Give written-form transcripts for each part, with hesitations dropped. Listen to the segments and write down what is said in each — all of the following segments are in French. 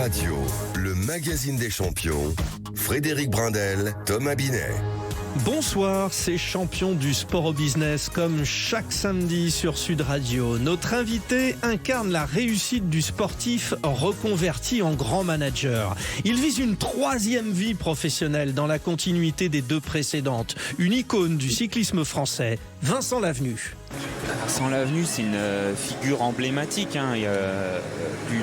Radio, le magazine des champions, Frédéric Brindel, Thomas Binet. Bonsoir, c'est Champion du sport au business, comme chaque samedi sur Sud Radio. Notre invité incarne la réussite du sportif reconverti en grand manager. Il vise une troisième vie professionnelle dans la continuité des deux précédentes. Une icône du cyclisme français, Vincent Lavenu. Vincent Lavenu, c'est une figure emblématique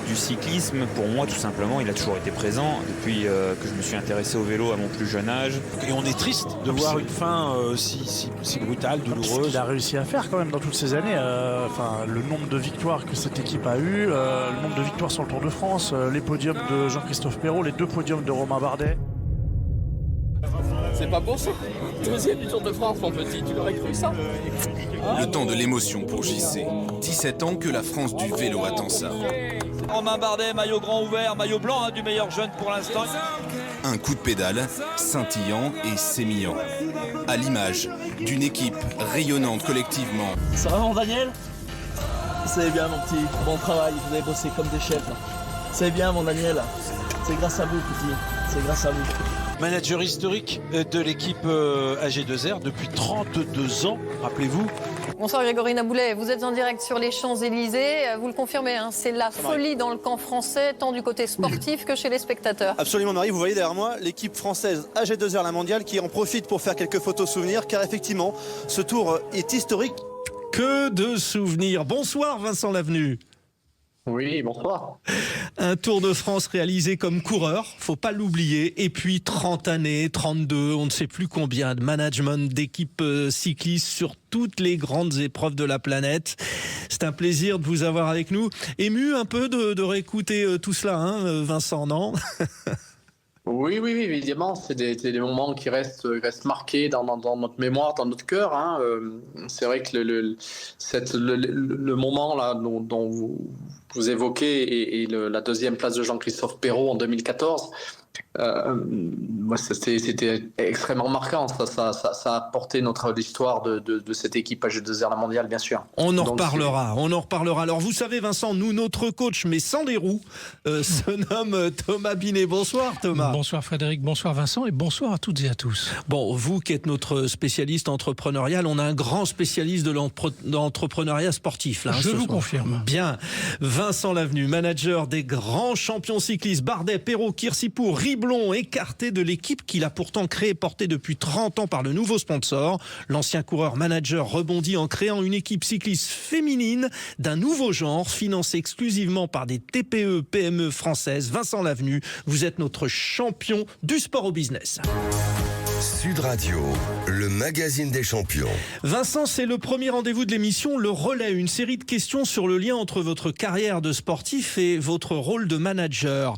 du cyclisme. Pour moi, tout simplement, il a toujours été présent depuis que je me suis intéressé au vélo à mon plus jeune âge. Et on est triste de voir une fin si brutale, douloureuse. Ce qu'il a réussi à faire quand même dans toutes ces années, le nombre de victoires que cette équipe a eu, le nombre de victoires sur le Tour de France, les podiums de Jean-Christophe Perrault, les 2 podiums de Romain Bardet. C'est pas pour ça. Deuxième du Tour de France, mon petit, tu l'aurais cru ça? Le temps de l'émotion pour JC. 17 ans que la France du vélo attend ça. Romain Bardet, maillot grand ouvert, maillot blanc du meilleur jeune pour l'instant. Un coup de pédale, scintillant et sémillant. À l'image d'une équipe rayonnante collectivement. Ça va mon Daniel? C'est bien mon petit, bon travail, vous avez bossé comme des chefs. C'est bien mon Daniel, c'est grâce à vous petit, c'est grâce à vous. Manager historique de l'équipe AG2R depuis 32 ans, rappelez-vous. Bonsoir Grégory Naboulet, vous êtes en direct sur les Champs-Élysées, vous le confirmez, c'est la folie dans le camp français, tant du côté sportif que chez les spectateurs. Absolument Marie, vous voyez derrière moi l'équipe française AG2R la mondiale qui en profite pour faire quelques photos souvenirs car effectivement ce tour est historique. Que de souvenirs. Bonsoir Vincent Lavenu. Oui, bonsoir. Un Tour de France réalisé comme coureur, faut pas l'oublier. Et puis 30 années, 32, on ne sait plus combien de management d'équipes cyclistes sur toutes les grandes épreuves de la planète. C'est un plaisir de vous avoir avec nous. Ému un peu de réécouter tout cela, Vincent, non? Oui, évidemment, c'est des moments qui restent marqués dans notre mémoire, dans notre cœur. C'est vrai que le moment là dont vous évoquez et la deuxième place de Jean-Christophe Perrault en 2014, c'était extrêmement marquant. Ça a porté l'histoire de cette équipe AG2R la mondiale, bien sûr. On en reparlera. Alors vous savez Vincent, notre coach, mais sans les roues, se nomme Thomas Binet. Bonsoir Thomas. Bonsoir Frédéric, bonsoir Vincent et bonsoir à toutes et à tous. Bon, vous qui êtes notre spécialiste entrepreneurial, on a un grand spécialiste de l'entrepreneuriat sportif là. Je vous confirme. Bien. Vincent Lavenu, manager des grands champions cyclistes, Bardet, Perrault, Kirsipour, Riblon, écarté de l'équipe qu'il a pourtant créée, portée depuis 30 ans par le nouveau sponsor. L'ancien coureur-manager rebondit en créant une équipe cycliste féminine d'un nouveau genre, financée exclusivement par des TPE, PME françaises. Vincent Lavenu, vous êtes notre champion du sport au business. Sud Radio, le magazine des champions. Vincent, c'est le premier rendez-vous de l'émission, Le Relais, une série de questions sur le lien entre votre carrière de sportif et votre rôle de manager.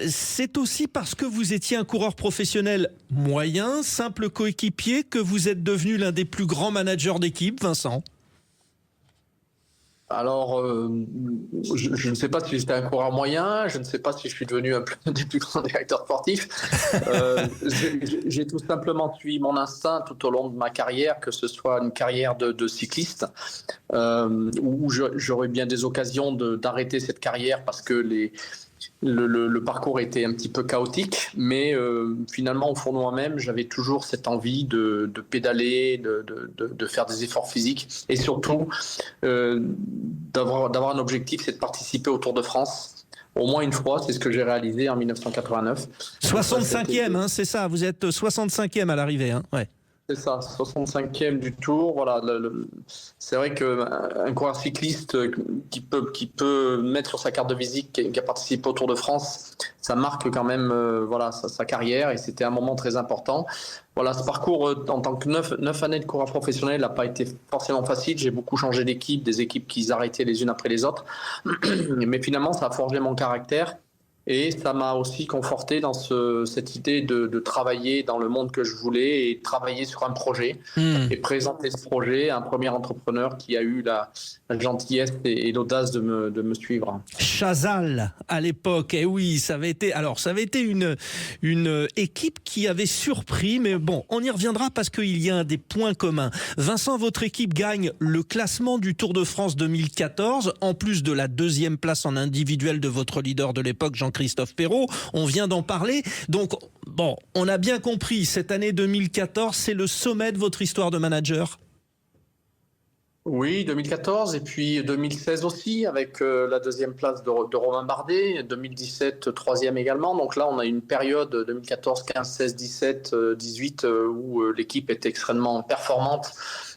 C'est aussi parce que vous étiez un coureur professionnel moyen, simple coéquipier, que vous êtes devenu l'un des plus grands managers d'équipe, Vincent. Alors, je ne sais pas si j'étais un coureur moyen, je ne sais pas si je suis devenu un des plus grands directeurs sportifs. J'ai tout simplement suivi mon instinct tout au long de ma carrière, que ce soit une carrière de cycliste, où j'aurais bien des occasions d'arrêter cette carrière parce que le parcours était un petit peu chaotique, mais finalement au fond de moi-même j'avais toujours cette envie de pédaler, de faire des efforts physiques et surtout d'avoir un objectif, c'est de participer au Tour de France au moins une fois. C'est ce que j'ai réalisé en 1989. 65e, c'est ça, vous êtes 65e à l'arrivée, ouais. C'est ça, 65e du Tour. Voilà, c'est vrai qu'un coureur cycliste qui peut mettre sur sa carte de visite qui a participé au Tour de France, ça marque quand même sa carrière et c'était un moment très important. Voilà, ce parcours en tant que 9 années de coureur professionnel n'a pas été forcément facile. J'ai beaucoup changé d'équipe, des équipes qui s'arrêtaient les unes après les autres. Mais finalement, ça a forgé mon caractère. Et ça m'a aussi conforté dans cette idée de travailler dans le monde que je voulais et travailler sur un projet et présenter ce projet à un premier entrepreneur qui a eu la gentillesse et l'audace de me suivre. Chazal, à l'époque, oui, ça avait été une équipe qui avait surpris, mais bon, on y reviendra parce qu'il y a des points communs. Vincent, votre équipe gagne le classement du Tour de France 2014, en plus de la 2e place en individuel de votre leader de l'époque, Jean Jean-Christophe Perrault. On vient d'en parler. Donc, bon, on a bien compris, cette année 2014, c'est le sommet de votre histoire de manager. Oui, 2014 et puis 2016 aussi avec la deuxième place de Romain Bardet, 2017 troisième également. Donc là, on a une période 2014, 15, 16, 17, 18 où l'équipe est extrêmement performante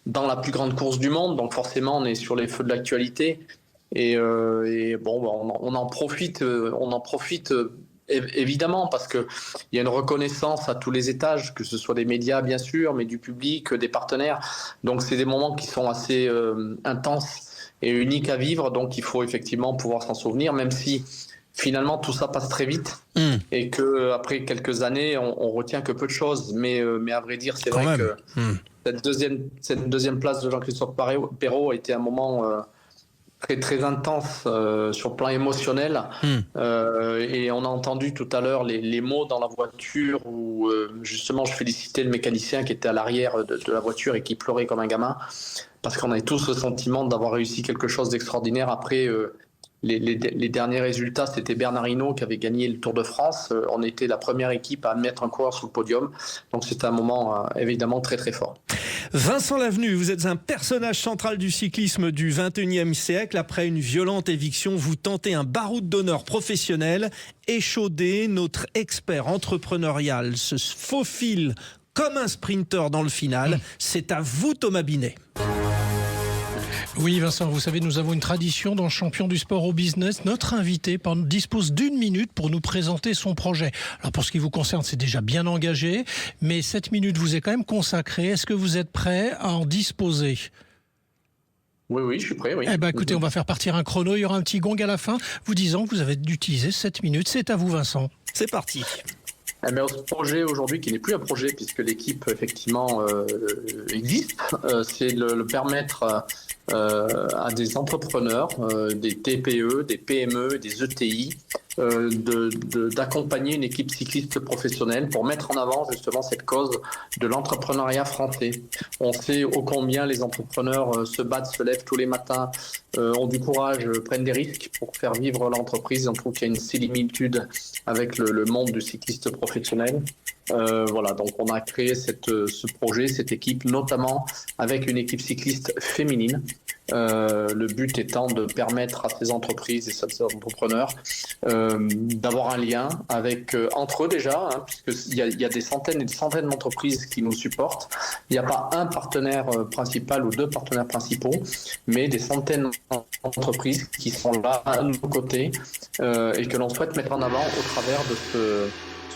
dans la plus grande course du monde. Donc forcément, on est sur les feux de l'actualité et bon, on en profite. Évidemment, parce qu'il y a une reconnaissance à tous les étages, que ce soit des médias bien sûr, mais du public, des partenaires. Donc c'est des moments qui sont assez intenses et uniques à vivre, donc il faut effectivement pouvoir s'en souvenir, même si finalement tout ça passe très vite et qu'après quelques années, on retient que peu de choses. Mais à vrai dire, c'est vrai que cette deuxième place de Jean-Christophe Perrault a été un moment... très très intense sur le plan émotionnel et on a entendu tout à l'heure les mots dans la voiture où justement je félicitais le mécanicien qui était à l'arrière de la voiture et qui pleurait comme un gamin parce qu'on avait tous le sentiment d'avoir réussi quelque chose d'extraordinaire. Après les derniers résultats, c'était Bernard Hinault qui avait gagné le Tour de France. On était la première équipe à mettre un coureur sur le podium, donc c'était un moment évidemment très très fort. Vincent Lavenu, vous êtes un personnage central du cyclisme du 21e siècle. Après une violente éviction, vous tentez un baroud d'honneur professionnel. Échaudé, notre expert entrepreneurial se faufile comme un sprinter dans le final. C'est à vous, Thomas Binet. Oui, Vincent, vous savez, nous avons une tradition dans Champion du sport au business. Notre invité dispose d'1 minute pour nous présenter son projet. Alors, pour ce qui vous concerne, c'est déjà bien engagé, mais 7 minutes vous est quand même consacrée. Est-ce que vous êtes prêt à en disposer ? Oui, je suis prêt, oui. Eh ben, écoutez, on va faire partir un chrono. Il y aura un petit gong à la fin vous disant que vous avez d'utiliser 7 minutes. C'est à vous, Vincent. C'est parti. Mais ce projet aujourd'hui, qui n'est plus un projet puisque l'équipe effectivement existe, c'est le permettre à des entrepreneurs, des TPE, des PME, des ETI, d'accompagner une équipe cycliste professionnelle pour mettre en avant justement cette cause de l'entrepreneuriat français. On sait ô combien les entrepreneurs se battent, se lèvent tous les matins, ont du courage, prennent des risques pour faire vivre l'entreprise. On trouve qu'il y a une similitude avec le monde du cycliste professionnel. Voilà, donc on a créé ce projet, cette équipe, notamment avec une équipe cycliste féminine. Le but étant de permettre à ces entreprises et ces entrepreneurs d'avoir un lien avec entre eux déjà, puisqu'il y a des centaines et des centaines d'entreprises qui nous supportent. Il n'y a pas un partenaire principal ou 2 partenaires principaux, mais des centaines d'entreprises qui sont là à nos côtés et que l'on souhaite mettre en avant au travers de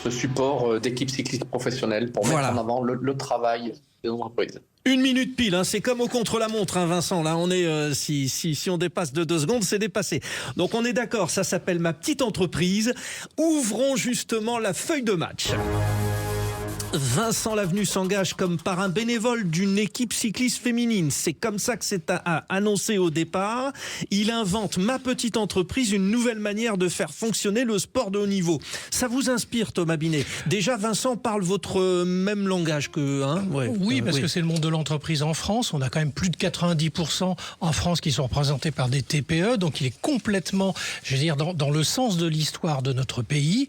ce support d'équipe cycliste professionnelle pour mettre en avant le travail des entreprises. 1 minute pile, c'est comme au contre-la-montre, Vincent. Là, on est si on dépasse de 2 secondes, c'est dépassé. Donc on est d'accord, ça s'appelle Ma Petite Entreprise. Ouvrons justement la feuille de match. Vincent Lavenu s'engage comme parrain bénévole d'une équipe cycliste féminine. C'est comme ça que c'est annoncé au départ. Il invente Ma Petite Entreprise, une nouvelle manière de faire fonctionner le sport de haut niveau. Ça vous inspire, Thomas Binet? Déjà, Vincent parle votre même langage que... Oui, parce que c'est le monde de l'entreprise en France. On a quand même plus de 90% en France qui sont représentés par des TPE. Donc il est complètement, je veux dire, dans le sens de l'histoire de notre pays.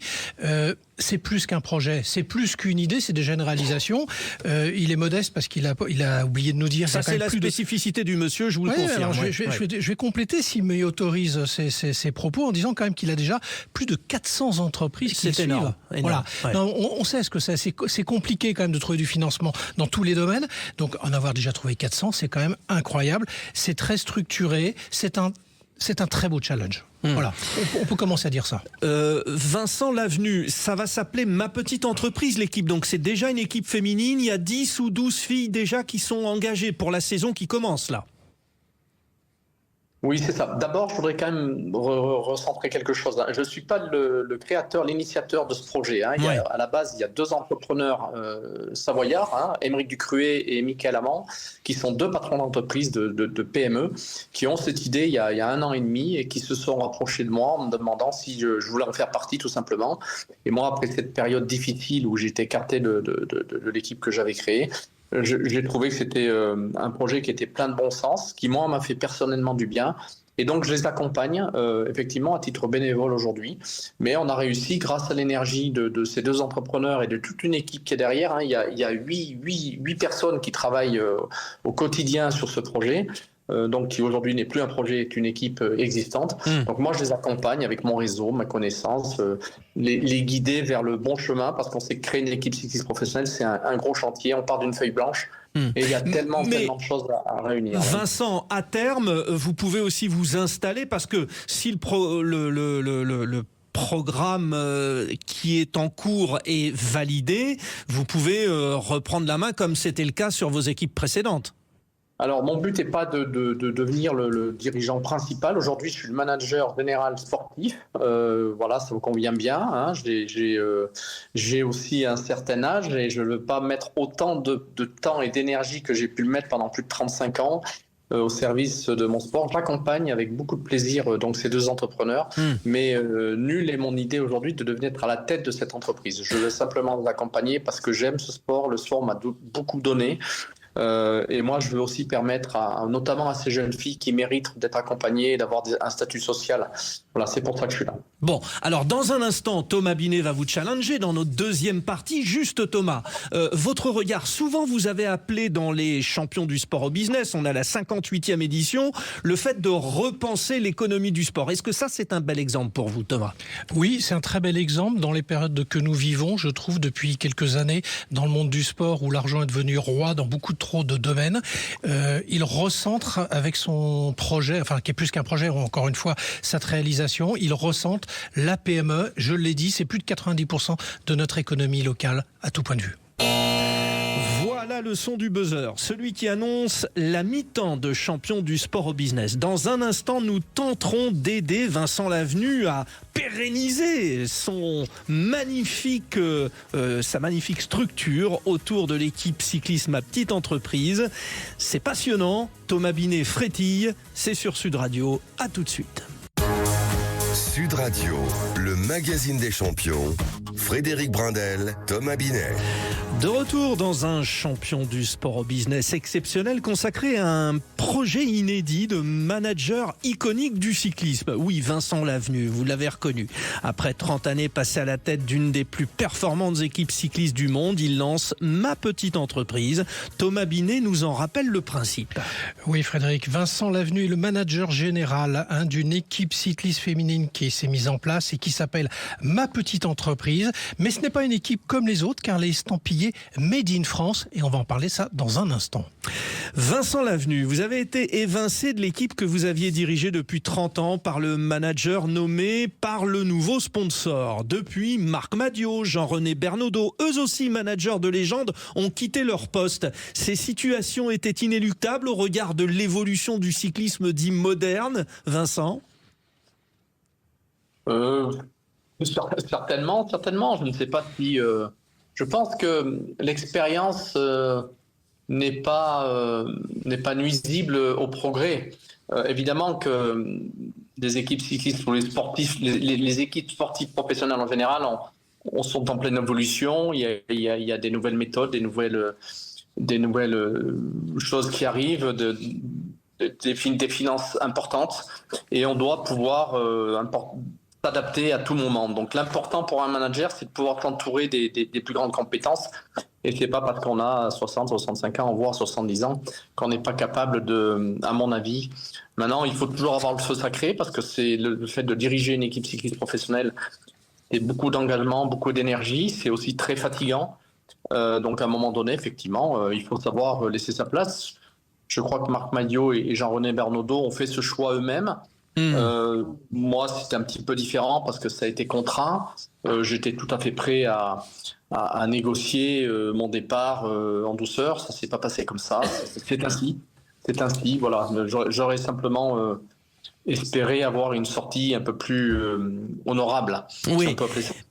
C'est plus qu'un projet, c'est plus qu'une idée, c'est déjà une réalisation. Il est modeste parce qu'il a oublié de nous dire... Ça, c'est la spécificité du monsieur, je vous le confirme. Alors, je vais compléter, s'il m'autorise ses propos, en disant quand même qu'il a déjà plus de 400 entreprises qui le suivent. Énorme. Voilà. Non, on sait ce que c'est compliqué quand même de trouver du financement dans tous les domaines. Donc en avoir déjà trouvé 400, c'est quand même incroyable. C'est très structuré, c'est un très beau challenge. Voilà, on peut commencer à dire ça. Vincent Lavenu, ça va s'appeler Ma Petite Entreprise, l'équipe. Donc c'est déjà une équipe féminine. Il y a 10 ou 12 filles déjà qui sont engagées pour la saison qui commence là. Oui, c'est ça. D'abord, je voudrais quand même recentrer quelque chose. Je ne suis pas le créateur, l'initiateur de ce projet. À la base, il y a 2 entrepreneurs savoyards, Émeric Ducruet et Michael Amand, qui sont 2 patrons d'entreprise de PME, qui ont cette idée il y a 1 an et demi et qui se sont rapprochés de moi en me demandant si je voulais en faire partie, tout simplement. Et moi, après cette période difficile où j'étais écarté de l'équipe que j'avais créée, j'ai trouvé que c'était un projet qui était plein de bon sens, qui moi m'a fait personnellement du bien Et donc, je les accompagne effectivement à titre bénévole aujourd'hui. Mais on a réussi, grâce à l'énergie de ces 2 entrepreneurs et de toute une équipe qui est derrière, hein, il y a 8 personnes qui travaillent au quotidien sur ce projet. Donc qui aujourd'hui n'est plus un projet, est une équipe existante. Donc moi je les accompagne avec mon réseau, ma connaissance, les guider vers le bon chemin, parce qu'on sait que créer une équipe cycliste professionnelle, c'est un gros chantier, on part d'une feuille blanche. Et il y a tellement de choses à réunir. Vincent, à terme, vous pouvez aussi vous installer, parce que si le programme qui est en cours est validé, vous pouvez reprendre la main comme c'était le cas sur vos équipes précédentes. Alors, mon but n'est pas de devenir le dirigeant principal. Aujourd'hui, je suis le manager général sportif. Voilà, ça me convient bien. Hein. J'ai aussi un certain âge et je ne veux pas mettre autant de temps et d'énergie que j'ai pu le mettre pendant plus de 35 ans au service de mon sport. J'accompagne avec beaucoup de plaisir donc ces 2 entrepreneurs, mais nulle est mon idée aujourd'hui de devenir à la tête de cette entreprise. Je veux simplement les accompagner parce que j'aime ce sport. Le sport m'a beaucoup donné. Et moi, je veux aussi permettre, notamment à ces jeunes filles qui méritent d'être accompagnées et d'avoir un statut social. Voilà, c'est pour ça que je suis là. Bon, alors dans un instant, Thomas Binet va vous challenger dans notre deuxième partie. Juste Thomas, votre regard, souvent vous avez appelé dans les champions du sport au business, on a la 58e édition, le fait de repenser l'économie du sport. Est-ce que ça, c'est un bel exemple pour vous, Thomas? Oui, c'est un très bel exemple dans les périodes que nous vivons, je trouve, depuis quelques années, dans le monde du sport où l'argent est devenu roi dans beaucoup trop de domaines. Il recentre avec son projet, enfin qui est plus qu'un projet, encore une fois, cette réalisation, il recentre la PME, je l'ai dit, c'est plus de 90% de notre économie locale à tout point de vue. Voilà le son du buzzer, celui qui annonce la mi-temps de champion du sport au business. Dans un instant, nous tenterons d'aider Vincent Lavenu à pérenniser sa magnifique structure autour de l'équipe cyclisme Ma Petite Entreprise. C'est passionnant. Thomas Binet frétille, c'est sur Sud Radio. À tout de suite. Sud Radio, le magazine des champions. Frédéric Brindel, Thomas Binet. De retour dans un champion du sport au business exceptionnel consacré à un projet inédit de manager iconique du cyclisme. Oui, Vincent Lavenu, vous l'avez reconnu. Après 30 années passées à la tête d'une des plus performantes équipes cyclistes du monde, il lance Ma Petite Entreprise. Thomas Binet nous en rappelle le principe. Oui, Frédéric, Vincent Lavenu est le manager général d'une équipe cycliste féminine qui s'est mise en place et qui s'appelle Ma Petite Entreprise. Mais ce n'est pas une équipe comme les autres, car elle est estampillée Made in France, et on va en parler ça dans un instant. Vincent Lavenu, vous avez été évincé de l'équipe que vous aviez dirigée depuis 30 ans par le manager nommé par le nouveau sponsor. Depuis, Marc Madiot, Jean-René Bernaudot, eux aussi managers de légende, ont quitté leur poste. Ces situations étaient inéluctables au regard de l'évolution du cyclisme dit moderne, Vincent ? Certainement. Je ne sais pas si... Je pense que l'expérience n'est pas nuisible au progrès. Évidemment que des équipes cyclistes ou les sportifs, les équipes sportives professionnelles en général sont en pleine évolution. Il y a des nouvelles méthodes, des nouvelles choses qui arrivent, des finances importantes, et on doit pouvoir s'adapter à tout moment. Donc l'important pour un manager, c'est de pouvoir s'entourer des plus grandes compétences, et c'est pas parce qu'on a 60, 65 ans, voire 70 ans, qu'on n'est pas capable à mon avis. Maintenant, il faut toujours avoir le feu sacré, parce que c'est le fait de diriger une équipe cycliste professionnelle, c'est beaucoup d'engagement, beaucoup d'énergie, c'est aussi très fatigant. Donc à un moment donné, effectivement, il faut savoir laisser sa place. Je crois que Marc Madiot et Jean-René Bernaudot ont fait ce choix eux-mêmes. Moi, c'était un petit peu différent parce que ça a été contraint. J'étais tout à fait prêt à négocier mon départ en douceur. Ça s'est pas passé comme ça. C'est ainsi. Voilà. J'aurais simplement espéré avoir une sortie un peu plus honorable. Oui,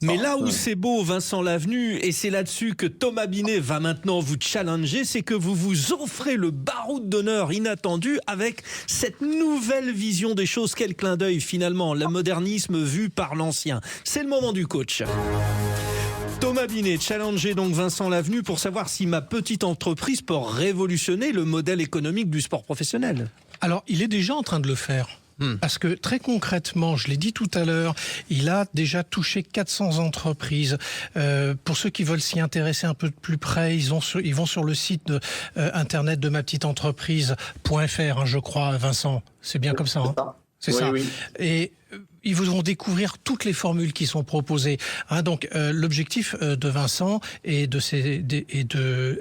mais là où c'est beau, Vincent Lavenu, et c'est là-dessus que Thomas Binet va maintenant vous challenger, c'est que vous vous offrez le baroud d'honneur inattendu avec cette nouvelle vision des choses. Quel clin d'œil finalement, le modernisme vu par l'ancien. C'est le moment du coach. Thomas Binet, challenger donc Vincent Lavenu pour savoir si Ma Petite Entreprise peut révolutionner le modèle économique du sport professionnel. Alors, il est déjà en train de le faire. Parce que très concrètement, je l'ai dit tout à l'heure, il a déjà touché 400 entreprises. Pour ceux qui veulent s'y intéresser un peu de plus près, ils vont sur le site internet de mapetiteentreprise.fr, je crois, Vincent. C'est bien comme ça, hein? C'est ça. Oui. Et ils vont découvrir toutes les formules qui sont proposées. Donc l'objectif de Vincent et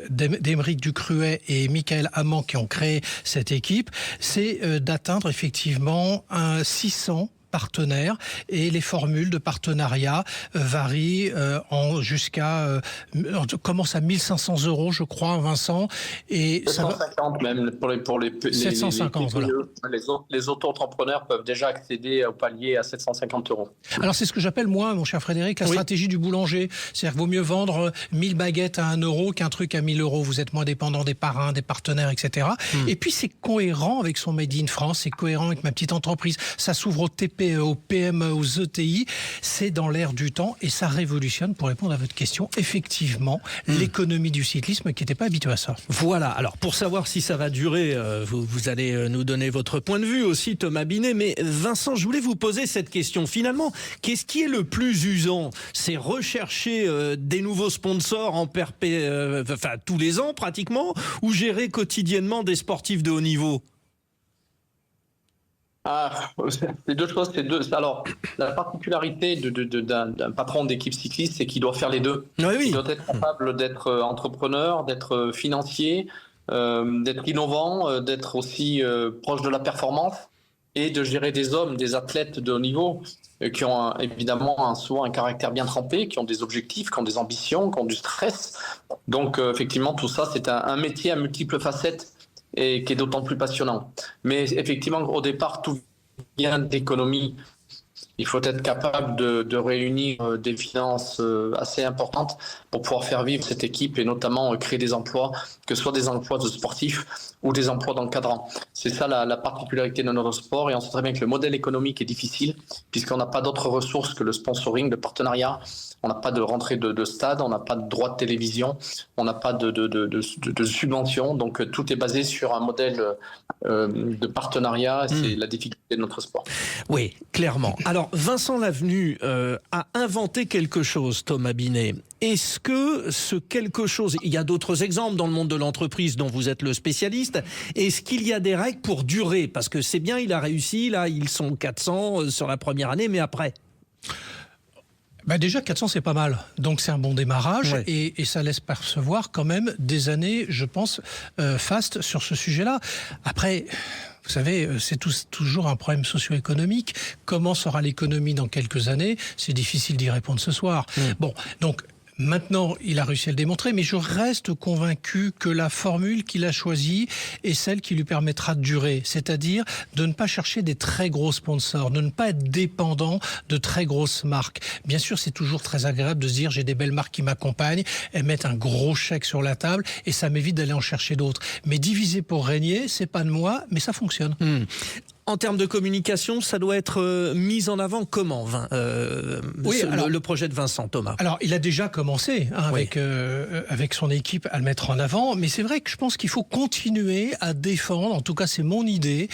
d'Émeric Ducruet et Michael Amand qui ont créé cette équipe, c'est d'atteindre effectivement 600 partenaires, et les formules de partenariat varient commence à 1 500 €, je crois, Vincent, et 750 même pour les 750, voilà. Les auto-entrepreneurs peuvent déjà accéder au palier à 750 €. Alors c'est ce que j'appelle, moi, mon cher Frédéric, la stratégie du boulanger. C'est-à-dire qu'il vaut mieux vendre 1000 baguettes à 1 € qu'un truc à 1000 €. Vous êtes moins dépendant des parrains, des partenaires, etc. Et puis c'est cohérent avec son Made in France, c'est cohérent avec ma petite entreprise. Ça s'ouvre au TPE, aux PME, aux ETI. C'est dans l'air du temps et ça révolutionne, pour répondre à votre question, effectivement, l'économie du cyclisme qui n'était pas habituée à ça. Voilà. Alors pour savoir si ça va durer, vous allez nous donner votre point de vue aussi, Thomas Binet. Mais Vincent, je voulais vous poser cette question. Finalement, qu'est-ce qui est le plus usant? C'est rechercher des nouveaux sponsors tous les ans pratiquement, ou gérer quotidiennement des sportifs de haut niveau? C'est deux choses. Alors, la particularité d'un patron d'équipe cycliste, c'est qu'il doit faire les deux. Il doit être capable d'être entrepreneur, d'être financier, d'être innovant, d'être aussi proche de la performance et de gérer des hommes, des athlètes de haut niveau qui ont évidemment souvent un caractère bien trempé, qui ont des objectifs, qui ont des ambitions, qui ont du stress. Donc, effectivement, tout ça, c'est un métier à multiples facettes et qui est d'autant plus passionnant. Mais effectivement, au départ, tout vient d'économie. Il faut être capable de réunir des finances assez importantes pour pouvoir faire vivre cette équipe et notamment créer des emplois, que ce soit des emplois de sportifs ou des emplois d'encadrants. C'est ça la particularité de notre sport, et on sait très bien que le modèle économique est difficile puisqu'on n'a pas d'autres ressources que le sponsoring, le partenariat. On n'a pas de rentrée de stade, on n'a pas de droit de télévision, on n'a pas de subvention. Donc tout est basé sur un modèle de partenariat. C'est la difficulté de notre sport. Oui, clairement. Alors Vincent Lavenu a inventé quelque chose, Thomas Binet. Est-ce que ce quelque chose, il y a d'autres exemples dans le monde de l'entreprise dont vous êtes le spécialiste, est-ce qu'il y a des règles pour durer? Parce que c'est bien, il a réussi, là ils sont 400 sur la première année, mais après? Déjà 400 c'est pas mal, donc c'est un bon démarrage, et ça laisse percevoir quand même des années, je pense, fastes sur ce sujet-là. Après, vous savez, c'est toujours un problème socio-économique. Comment sera l'économie dans quelques années? C'est difficile d'y répondre ce soir. Bon, donc maintenant, il a réussi à le démontrer, mais je reste convaincu que la formule qu'il a choisie est celle qui lui permettra de durer, c'est-à-dire de ne pas chercher des très gros sponsors, de ne pas être dépendant de très grosses marques. Bien sûr, c'est toujours très agréable de se dire j'ai des belles marques qui m'accompagnent, elles mettent un gros chèque sur la table et ça m'évite d'aller en chercher d'autres. Mais diviser pour régner, c'est pas de moi, mais ça fonctionne. En termes de communication, ça doit être mis en avant comment, le projet de Vincent, Thomas? Alors, il a déjà commencé avec son équipe à le mettre en avant, mais c'est vrai que je pense qu'il faut continuer à défendre, en tout cas c'est mon idée,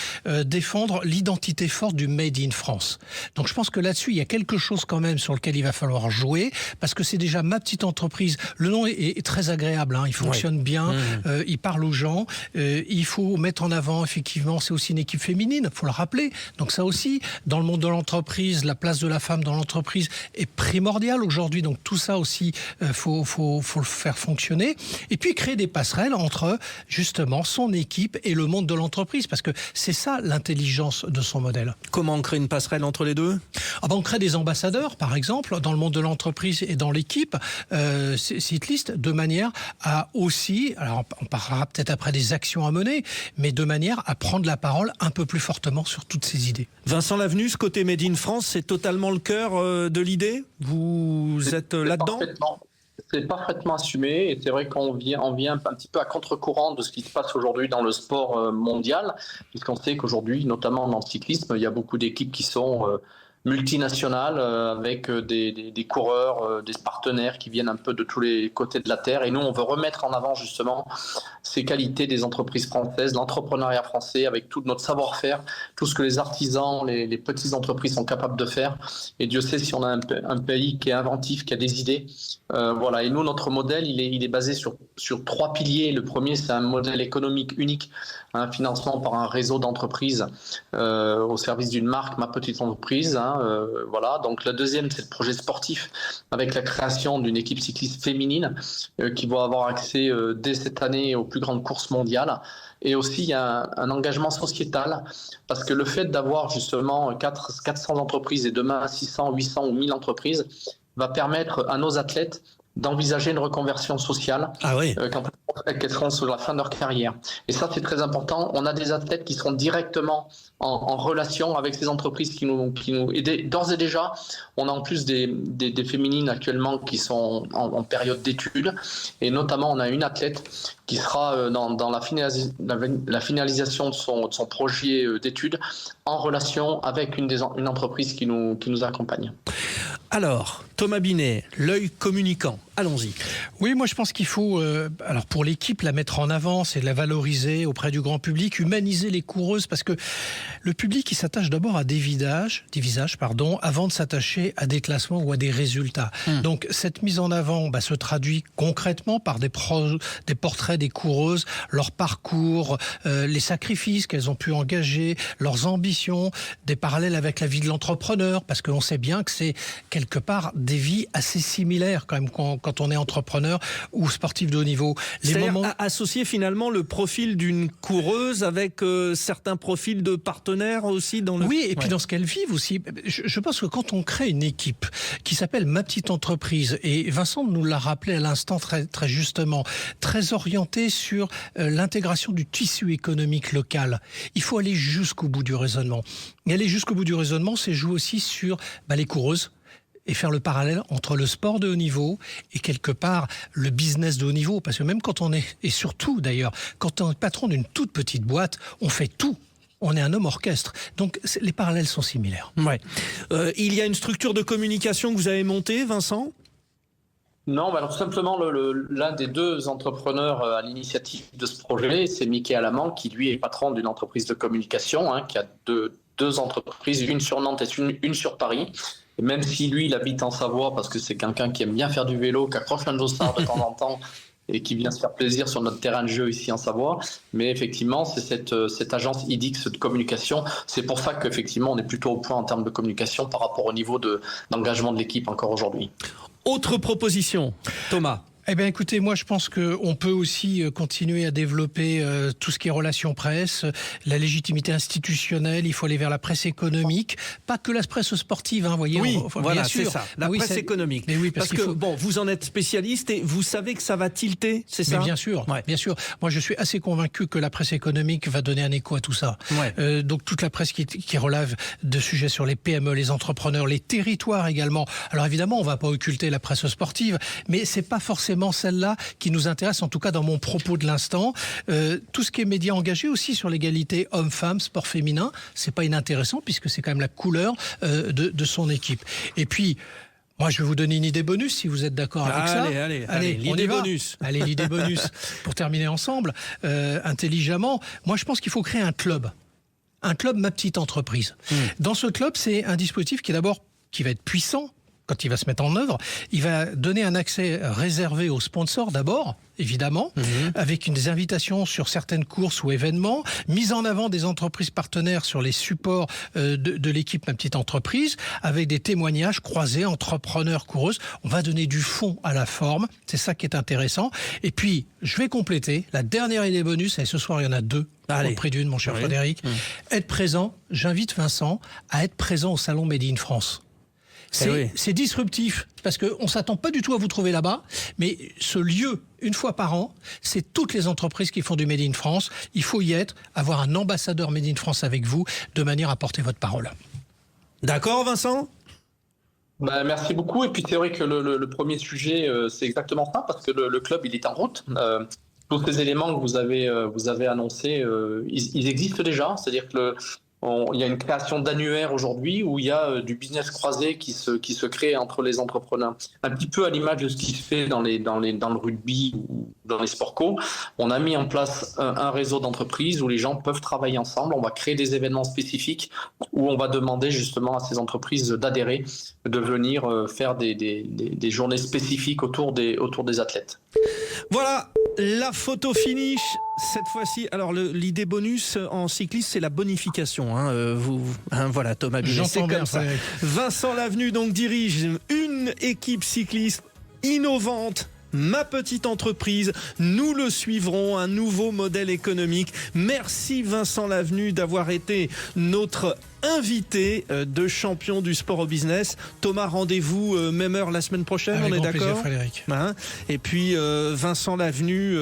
défendre l'identité forte du Made in France. Donc je pense que là-dessus, il y a quelque chose quand même sur lequel il va falloir jouer, parce que c'est déjà ma petite entreprise. Le nom est très agréable, il fonctionne bien, il parle aux gens, il faut mettre en avant, effectivement, c'est aussi une équipe féminine, faut le rappeler. Donc ça aussi, dans le monde de l'entreprise, la place de la femme dans l'entreprise est primordiale aujourd'hui. Donc tout ça aussi, faut le faire fonctionner. Et puis créer des passerelles entre justement son équipe et le monde de l'entreprise, parce que c'est ça l'intelligence de son modèle. Comment on crée une passerelle entre les deux? On crée des ambassadeurs, par exemple, dans le monde de l'entreprise et dans l'équipe cycliste, de manière à aussi, alors on parlera peut-être après des actions à mener, mais de manière à prendre la parole un peu plus fortement sur toutes ces idées. Vincent Lavenu, ce côté Made in France, c'est totalement le cœur de l'idée? Vous êtes là-dedans? C'est parfaitement assumé, et c'est vrai qu'on vient un petit peu à contre-courant de ce qui se passe aujourd'hui dans le sport mondial, puisqu'on sait qu'aujourd'hui, notamment dans le cyclisme, il y a beaucoup d'équipes qui sont multinationale avec des coureurs, des partenaires qui viennent un peu de tous les côtés de la terre. Et nous, on veut remettre en avant justement ces qualités des entreprises françaises, l'entrepreneuriat français avec tout notre savoir-faire, tout ce que les artisans, les petites entreprises sont capables de faire. Et Dieu sait si on a un pays qui est inventif, qui a des idées. Voilà. Et nous, notre modèle, il est basé sur 3 piliers. Le premier, c'est un modèle économique unique, un financement par un réseau d'entreprises au service d'une marque, ma petite entreprise. Voilà. Donc le deuxième, c'est le projet sportif avec la création d'une équipe cycliste féminine qui va avoir accès dès cette année aux plus grandes courses mondiales. Et aussi, il y a un engagement sociétal, parce que le fait d'avoir justement 400 entreprises et demain 600, 800 ou 1000 entreprises va permettre à nos athlètes d'envisager une reconversion sociale quand elles seront sur la fin de leur carrière. Et ça, c'est très important. On a des athlètes qui seront directement en relation avec ces entreprises qui nous aident. D'ores et déjà, on a en plus des féminines actuellement qui sont en période d'études. Et notamment, on a une athlète qui sera dans la finalisation de son projet d'études en relation avec une entreprise qui nous accompagne. Alors, Thomas Binet, l'œil communicant, allons-y. Oui, moi je pense qu'il faut, alors pour l'équipe, la mettre en avant, c'est de la valoriser auprès du grand public, humaniser les coureuses, parce que le public il s'attache d'abord à des visages, avant de s'attacher à des classements ou à des résultats. Donc cette mise en avant se traduit concrètement par des portraits des coureuses, leur parcours, les sacrifices qu'elles ont pu engager, leurs ambitions, des parallèles avec la vie de l'entrepreneur, parce qu'on sait bien que c'est quelque part des vies assez similaires quand même quand on est entrepreneur ou sportif de haut niveau. C'est-à-dire associer finalement le profil d'une coureuse avec certains profils de partenaires aussi dans le... Oui, et puis dans ce qu'elles vivent aussi. Je pense que quand on crée une équipe qui s'appelle Ma Petite Entreprise, et Vincent nous l'a rappelé à l'instant très, très justement, très orientée sur l'intégration du tissu économique local, il faut aller jusqu'au bout du raisonnement. Et aller jusqu'au bout du raisonnement, c'est jouer aussi sur les coureuses, et faire le parallèle entre le sport de haut niveau et quelque part le business de haut niveau. Parce que même quand on est, et surtout d'ailleurs, quand on est patron d'une toute petite boîte, on fait tout. On est un homme orchestre. Donc les parallèles sont similaires. Ouais. Il y a une structure de communication que vous avez montée, Vincent ? Non, alors tout simplement, l'un des 2 entrepreneurs à l'initiative de ce projet, c'est Mickey Alamand, qui lui est patron d'une entreprise de communication, qui a deux entreprises, une sur Nantes et une sur Paris. Et même si lui, il habite en Savoie, parce que c'est quelqu'un qui aime bien faire du vélo, qui accroche un dossard de temps en temps et qui vient se faire plaisir sur notre terrain de jeu ici en Savoie. Mais effectivement, c'est cette agence IDIX de communication. C'est pour ça qu'effectivement, on est plutôt au point en termes de communication par rapport au niveau d'engagement de l'équipe encore aujourd'hui. Autre proposition, Thomas ? Eh bien, écoutez, moi, je pense qu'on peut aussi continuer à développer tout ce qui est relations presse, la légitimité institutionnelle. Il faut aller vers la presse économique, pas que la presse sportive, voyez. Oui, voilà, bien sûr. c'est ça, la presse économique. Mais oui, parce que vous en êtes spécialiste et vous savez que ça va tilter, c'est ça ? Mais bien sûr, bien sûr. Moi, je suis assez convaincu que la presse économique va donner un écho à tout ça. Ouais. Donc, toute la presse qui relève de sujets sur les PME, les entrepreneurs, les territoires également. Alors, évidemment, on ne va pas occulter la presse sportive, mais c'est pas forcément celle-là qui nous intéresse, en tout cas dans mon propos de l'instant. Tout ce qui est médias engagés aussi sur l'égalité homme-femme, sport féminin, c'est pas inintéressant puisque c'est quand même la couleur de son équipe. Et puis, moi, je vais vous donner une idée bonus si vous êtes d'accord avec ça. Allez, l'idée bonus. Allez, l'idée bonus. Pour terminer ensemble, intelligemment, moi, je pense qu'il faut créer un club. Un club Ma Petite Entreprise. Dans ce club, c'est un dispositif qui va être puissant, quand il va se mettre en œuvre, il va donner un accès réservé aux sponsors d'abord, évidemment, avec des invitations sur certaines courses ou événements, mise en avant des entreprises partenaires sur les supports de l'équipe Ma Petite Entreprise, avec des témoignages croisés, entrepreneurs, coureuses. On va donner du fond à la forme, c'est ça qui est intéressant. Et puis, je vais compléter, la dernière idée bonus, et ce soir il y en a 2, au prix d'une, mon cher Frédéric. Être présent, j'invite Vincent à être présent au salon Made in France. C'est disruptif, parce qu'on ne s'attend pas du tout à vous trouver là-bas, mais ce lieu, une fois par an, c'est toutes les entreprises qui font du Made in France. Il faut y être, avoir un ambassadeur Made in France avec vous, de manière à porter votre parole. D'accord, Vincent ? Merci beaucoup. Et puis c'est vrai que le premier sujet, c'est exactement ça, parce que le club, il est en route. Tous ces éléments que vous avez annoncés, ils existent déjà. C'est-à-dire que il y a une création d'annuaires aujourd'hui où il y a du business croisé qui se crée entre les entrepreneurs. Un petit peu à l'image de ce qui se fait dans le rugby ou dans les sports co. On a mis en place un réseau d'entreprises où les gens peuvent travailler ensemble. On va créer des événements spécifiques où on va demander justement à ces entreprises d'adhérer, de venir faire des journées spécifiques autour des athlètes. Voilà, la photo finish. Cette fois-ci, alors l'idée bonus en cyclisme, c'est la bonification. Voilà, Thomas Bunet, c'est comme ça. Vincent Lavenu donc dirige une équipe cycliste innovante. Ma petite entreprise, nous le suivrons, un nouveau modèle économique. Merci Vincent Lavenu d'avoir été notre invité de champion du sport au business. Thomas, rendez-vous même heure la semaine prochaine, avec on est grand d'accord plaisir, Frédéric. Et puis Vincent Lavenu,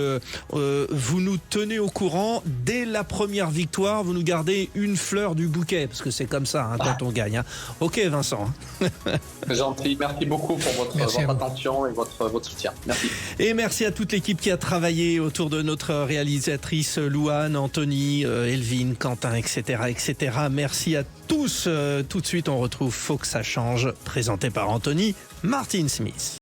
vous nous tenez au courant. Dès la première victoire, vous nous gardez une fleur du bouquet, parce que c'est comme ça quand on gagne. Ok Vincent. C'est gentil, merci beaucoup pour votre attention et votre soutien. Merci. Et merci à toute l'équipe qui a travaillé autour de notre réalisatrice Louane, Anthony, Elvin, Quentin, etc. Merci à tous. Tout de suite, on retrouve Faut que ça change, présenté par Anthony Martin-Smith.